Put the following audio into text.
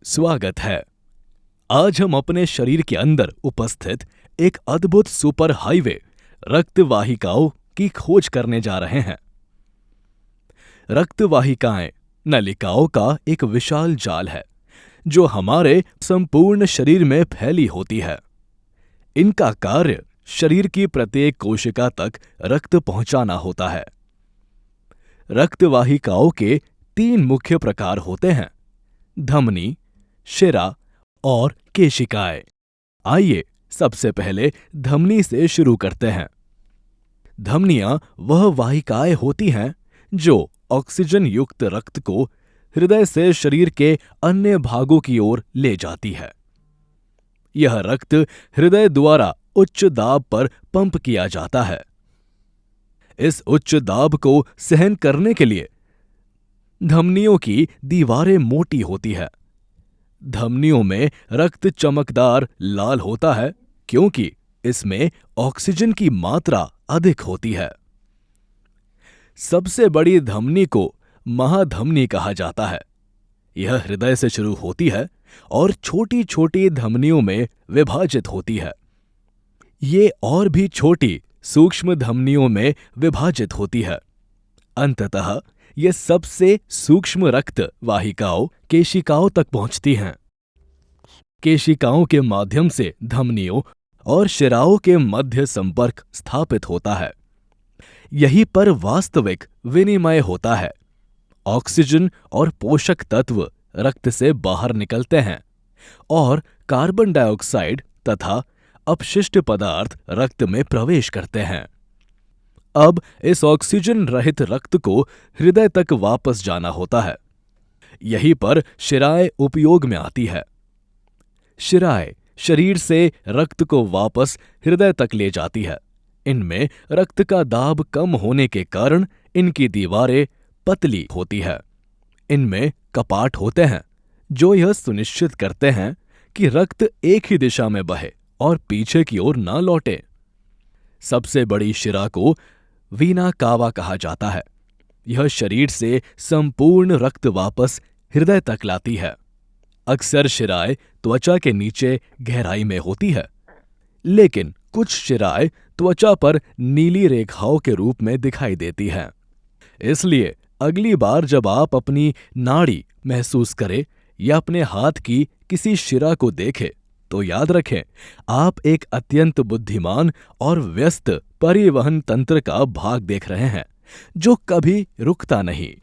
स्वागत है। आज हम अपने शरीर के अंदर उपस्थित एक अद्भुत सुपर हाईवे रक्त वाहिकाओं की खोज करने जा रहे हैं। रक्त वाहिकाएं नलिकाओं का एक विशाल जाल है जो हमारे संपूर्ण शरीर में फैली होती है। इनका कार्य शरीर की प्रत्येक कोशिका तक रक्त पहुंचाना होता है। रक्त वाहिकाओं के 3 मुख्य प्रकार होते हैं: धमनी, शिरा और केशिकाएं। आइए सबसे पहले धमनी से शुरू करते हैं। धमनियां वह वाहिकाएं होती हैं जो ऑक्सीजन युक्त रक्त को हृदय से शरीर के अन्य भागों की ओर ले जाती है। यह रक्त हृदय द्वारा उच्च दाब पर पंप किया जाता है। इस उच्च दाब को सहन करने के लिए धमनियों की दीवारें मोटी होती है। धमनियों में रक्त चमकदार लाल होता है क्योंकि इसमें ऑक्सीजन की मात्रा अधिक होती है। सबसे बड़ी धमनी को महाधमनी कहा जाता है। यह हृदय से शुरू होती है और छोटी छोटी धमनियों में विभाजित होती है। ये और भी छोटी सूक्ष्म धमनियों में विभाजित होती है। अंततः ये सबसे सूक्ष्म रक्त वाहिकाओं केशिकाओं तक पहुंचती हैं। केशिकाओं के माध्यम से धमनियों और शिराओं के मध्य संपर्क स्थापित होता है। यहीं पर वास्तविक विनिमय होता है। ऑक्सीजन और पोषक तत्व रक्त से बाहर निकलते हैं और कार्बन डाइऑक्साइड तथा अपशिष्ट पदार्थ रक्त में प्रवेश करते हैं। अब इस ऑक्सीजन रहित रक्त को हृदय तक वापस जाना होता है। यहीं पर शिराएं उपयोग में आती है। शिराएं शरीर से रक्त को वापस हृदय तक ले जाती है। इनमें रक्त का दाब कम होने के कारण इनकी दीवारें पतली होती है। इनमें कपाट होते हैं जो यह सुनिश्चित करते हैं कि रक्त एक ही दिशा में बहे और पीछे की ओर ना लौटे। सबसे बड़ी शिरा को वीना कावा कहा जाता है। यह शरीर से संपूर्ण रक्त वापस हृदय तक लाती है। अक्सर शिराएं त्वचा के नीचे गहराई में होती है, लेकिन कुछ शिराएं त्वचा पर नीली रेखाओं के रूप में दिखाई देती हैं। इसलिए अगली बार जब आप अपनी नाड़ी महसूस करें या अपने हाथ की किसी शिरा को देखें तो याद रखें, आप एक अत्यंत बुद्धिमान और व्यस्त परिवहन तंत्र का भाग देख रहे हैं जो कभी रुकता नहीं।